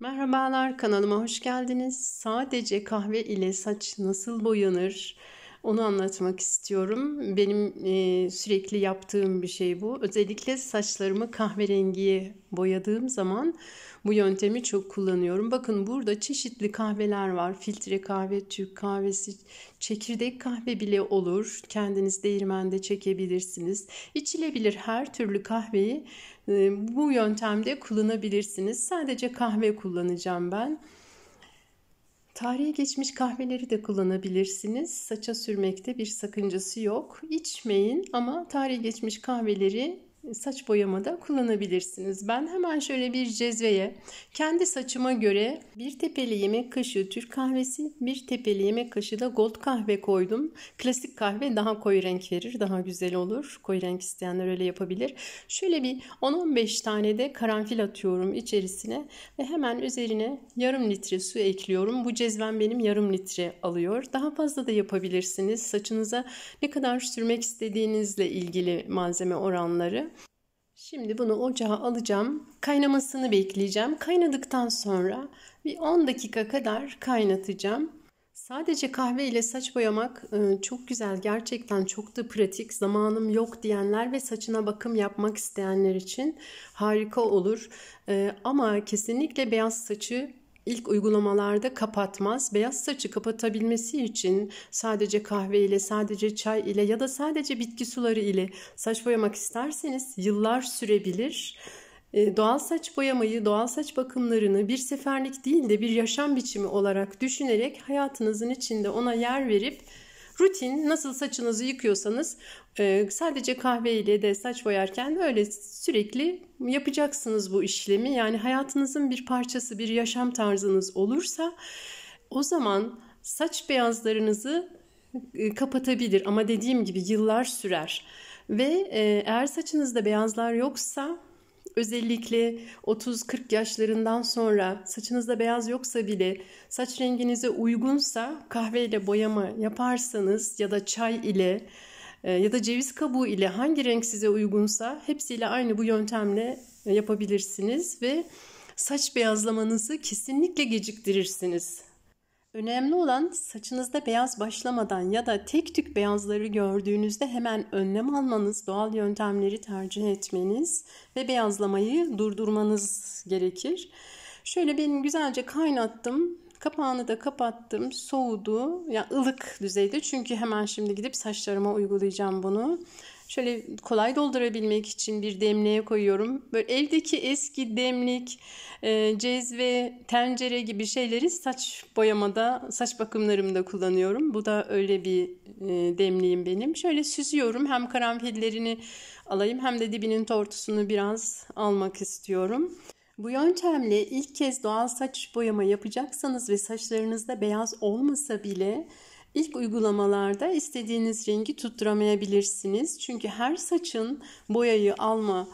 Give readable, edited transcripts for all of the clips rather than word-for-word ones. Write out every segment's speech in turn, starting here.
Merhabalar, kanalıma hoş geldiniz. Sadece kahve ile saç nasıl boyanır? Onu anlatmak istiyorum. Benim sürekli yaptığım bir şey bu. Özellikle saçlarımı kahverengiye boyadığım zaman bu yöntemi çok kullanıyorum. Bakın burada çeşitli kahveler var. Filtre kahve, Türk kahvesi, çekirdek kahve bile olur. Kendiniz değirmende çekebilirsiniz. İçilebilir her türlü kahveyi bu yöntemde kullanabilirsiniz. Sadece kahve kullanacağım ben. Tarihi geçmiş kahveleri de kullanabilirsiniz. Saça sürmekte bir sakıncası yok. İçmeyin ama tarihi geçmiş kahveleri saç boyamada kullanabilirsiniz. Ben hemen şöyle bir cezveye kendi saçıma göre bir tepeli yemek kaşığı Türk kahvesi, bir tepeli yemek kaşığı da gold kahve koydum. Klasik kahve daha koyu renk verir, daha güzel olur. Koyu renk isteyenler öyle yapabilir. Şöyle bir 10-15 tane de karanfil atıyorum içerisine ve hemen üzerine yarım litre su ekliyorum. Bu cezvem benim yarım litre alıyor. Daha fazla da yapabilirsiniz. Saçınıza ne kadar sürmek istediğinizle ilgili malzeme oranları. Şimdi bunu ocağa alacağım. Kaynamasını bekleyeceğim. Kaynadıktan sonra bir 10 dakika kadar kaynatacağım. Sadece kahve ile saç boyamak çok güzel. Gerçekten çok da pratik. Zamanım yok diyenler ve saçına bakım yapmak isteyenler için harika olur. Ama kesinlikle beyaz saçı İlk uygulamalarda kapatmaz. Beyaz saçı kapatabilmesi için sadece kahve ile, sadece çay ile ya da sadece bitki suları ile saç boyamak isterseniz yıllar sürebilir. Doğal saç boyamayı, doğal saç bakımlarını bir seferlik değil de bir yaşam biçimi olarak düşünerek hayatınızın içinde ona yer verip rutin nasıl saçınızı yıkıyorsanız sadece kahve ile de saç boyarken öyle sürekli yapacaksınız bu işlemi. Yani hayatınızın bir parçası, bir yaşam tarzınız olursa o zaman saç beyazlarınızı kapatabilir. Ama dediğim gibi yıllar sürer. Ve eğer saçınızda beyazlar yoksa özellikle 30-40 yaşlarından sonra saçınızda beyaz yoksa bile saç renginize uygunsa kahveyle boyama yaparsanız ya da çay ile ya da ceviz kabuğu ile hangi renk size uygunsa hepsiyle aynı bu yöntemle yapabilirsiniz ve saç beyazlamanızı kesinlikle geciktirirsiniz. Önemli olan saçınızda beyaz başlamadan ya da tek tük beyazları gördüğünüzde hemen önlem almanız, doğal yöntemleri tercih etmeniz ve beyazlamayı durdurmanız gerekir. Şöyle ben güzelce kaynattım. Kapağını da kapattım. Soğudu. Yani ılık düzeyde. Çünkü hemen şimdi gidip saçlarıma uygulayacağım bunu. Şöyle kolay doldurabilmek için bir demliğe koyuyorum. Böyle evdeki eski demlik, cezve, tencere gibi şeyleri saç boyamada, saç bakımlarımda kullanıyorum. Bu da öyle bir demliğim benim. Şöyle süzüyorum. Hem karanfillerini alayım hem de dibinin tortusunu biraz almak istiyorum. Bu yöntemle ilk kez doğal saç boyama yapacaksanız ve saçlarınızda beyaz olmasa bile ilk uygulamalarda istediğiniz rengi tutturamayabilirsiniz. Çünkü her saçın boyayı alma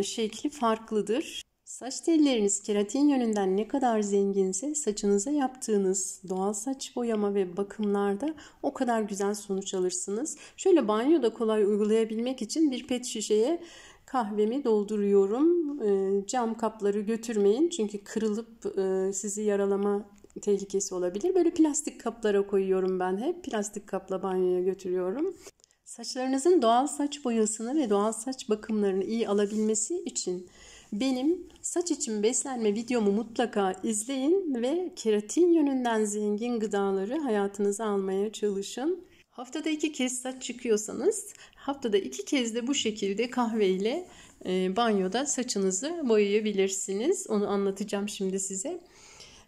şekli farklıdır. Saç telleriniz keratin yönünden ne kadar zenginse saçınıza yaptığınız doğal saç boyama ve bakımlarda o kadar güzel sonuç alırsınız. Şöyle banyoda kolay uygulayabilmek için bir pet şişeye kahvemi dolduruyorum. Cam kapları götürmeyin çünkü kırılıp sizi yaralama tehlikesi olabilir. Böyle plastik kaplara koyuyorum ben hep. Plastik kapla banyoya götürüyorum. Saçlarınızın doğal saç boyasını ve doğal saç bakımlarını iyi alabilmesi için benim saç için beslenme videomu mutlaka izleyin ve keratin yönünden zengin gıdaları hayatınıza almaya çalışın. Haftada 2 kez saç çıkıyorsanız haftada 2 kez de bu şekilde kahveyle banyoda saçınızı boyayabilirsiniz. Onu anlatacağım şimdi size.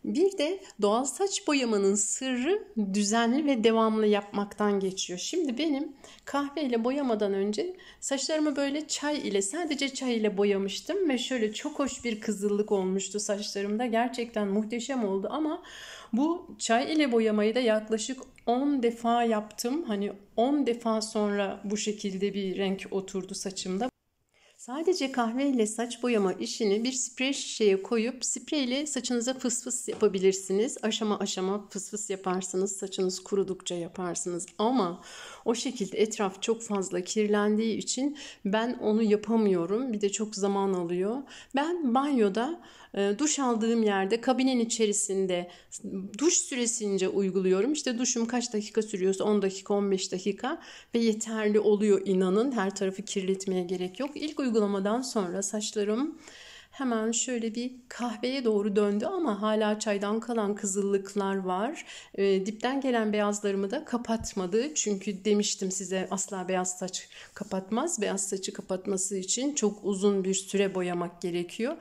Bir de doğal saç boyamanın sırrı düzenli ve devamlı yapmaktan geçiyor. Şimdi benim kahveyle boyamadan önce saçlarımı böyle çay ile, sadece çay ile boyamıştım ve şöyle çok hoş bir kızıllık olmuştu saçlarımda. Gerçekten muhteşem oldu ama bu çay ile boyamayı da yaklaşık 10 defa yaptım. Hani 10 defa sonra bu şekilde bir renk oturdu saçımda. Sadece kahve ile saç boyama işini bir sprey şişeye koyup spreyle saçınıza fıs fıs yapabilirsiniz. Aşama aşama fıs fıs yaparsınız. Saçınız kurudukça yaparsınız. Ama O şekilde etraf çok fazla kirlendiği için ben onu yapamıyorum. Bir de çok zaman alıyor. Ben banyoda duş aldığım yerde kabinin içerisinde duş süresince uyguluyorum. İşte duşum kaç dakika sürüyorsa 10 dakika 15 dakika ve yeterli oluyor, inanın. Her tarafı kirletmeye gerek yok. İlk uygulamadan sonra saçlarım hemen şöyle bir kahveye doğru döndü ama hala çaydan kalan kızıllıklar var. Dipten gelen beyazlarımı da kapatmadı. Çünkü demiştim size, asla beyaz saç kapatmaz. Beyaz saçı kapatması için çok uzun bir süre boyamak gerekiyor.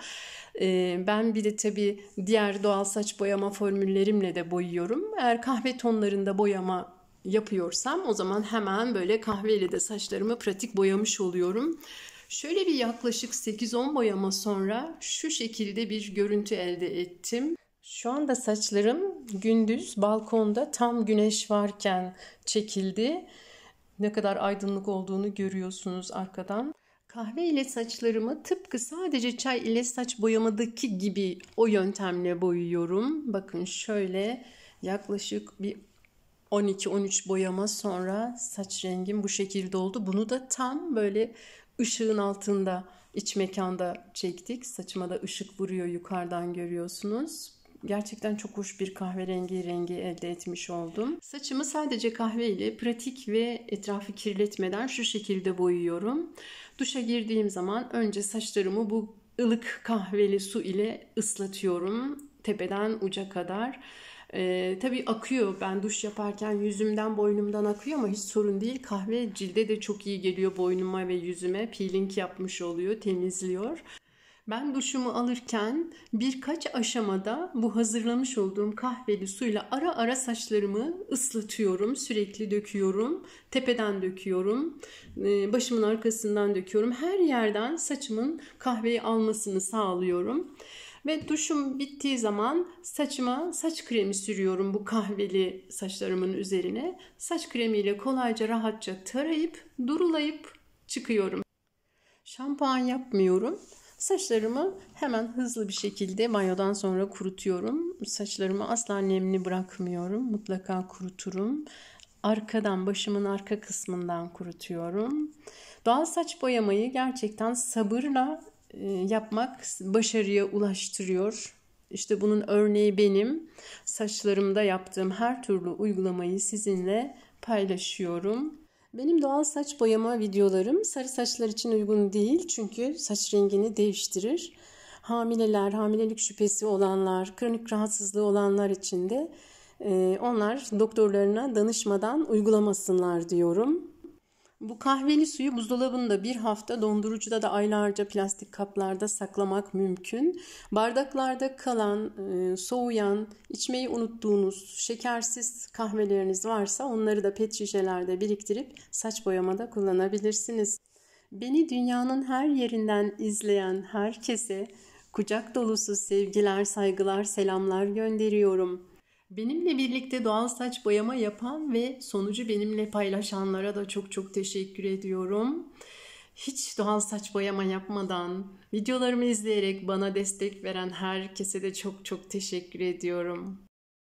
Ben bir de tabii diğer doğal saç boyama formüllerimle de boyuyorum. Eğer kahve tonlarında boyama yapıyorsam o zaman hemen böyle kahveyle de saçlarımı pratik boyamış oluyorum. Şöyle bir yaklaşık 8-10 boyama sonra şu şekilde bir görüntü elde ettim. Şu anda saçlarım gündüz balkonda tam güneş varken çekildi. Ne kadar aydınlık olduğunu görüyorsunuz arkadan. Kahve ile saçlarımı tıpkı sadece çay ile saç boyamadaki gibi o yöntemle boyuyorum. Bakın şöyle yaklaşık bir 12-13 boyama sonra saç rengim bu şekilde oldu. Bunu da tam böyle ışığın altında, iç mekanda çektik. Saçıma da ışık vuruyor, yukarıdan görüyorsunuz. Gerçekten çok hoş bir kahverengi rengi elde etmiş oldum. Saçımı sadece kahve ile pratik ve etrafı kirletmeden şu şekilde boyuyorum. Duşa girdiğim zaman önce saçlarımı bu ılık kahveli su ile ıslatıyorum. Tepeden uca kadar. Tabii akıyor. Ben duş yaparken yüzümden, boynumdan akıyor ama hiç sorun değil. Kahve cilde de çok iyi geliyor, boynuma ve yüzüme. Peeling yapmış oluyor, temizliyor. Ben duşumu alırken birkaç aşamada bu hazırlamış olduğum kahveli suyla ara ara saçlarımı ıslatıyorum. Sürekli döküyorum. Tepeden döküyorum. Başımın arkasından döküyorum. Her yerden saçımın kahveyi almasını sağlıyorum. Ve duşum bittiği zaman saçıma saç kremi sürüyorum bu kahveli saçlarımın üzerine. Saç kremiyle kolayca, rahatça tarayıp durulayıp çıkıyorum. Şampuan yapmıyorum. Saçlarımı hemen hızlı bir şekilde banyodan sonra kurutuyorum. Saçlarımı asla nemli bırakmıyorum. Mutlaka kuruturum. Arkadan, başımın arka kısmından kurutuyorum. Doğal saç boyamayı gerçekten sabırla yapmak başarıya ulaştırıyor. İşte bunun örneği benim. Saçlarımda yaptığım her türlü uygulamayı sizinle paylaşıyorum. Benim doğal saç boyama videolarım sarı saçlar için uygun değil. Çünkü saç rengini değiştirir. Hamileler, hamilelik şüphesi olanlar, kronik rahatsızlığı olanlar için de onlar doktorlarına danışmadan uygulamasınlar diyorum. Bu kahveli suyu buzdolabında bir hafta, dondurucuda da aylarca plastik kaplarda saklamak mümkün. Bardaklarda kalan, soğuyan, içmeyi unuttuğunuz şekersiz kahveleriniz varsa onları da pet şişelerde biriktirip saç boyamada kullanabilirsiniz. Beni dünyanın her yerinden izleyen herkese kucak dolusu sevgiler, saygılar, selamlar gönderiyorum. Benimle birlikte doğal saç boyama yapan ve sonucu benimle paylaşanlara da çok çok teşekkür ediyorum. Hiç doğal saç boyama yapmadan videolarımı izleyerek bana destek veren herkese de çok çok teşekkür ediyorum.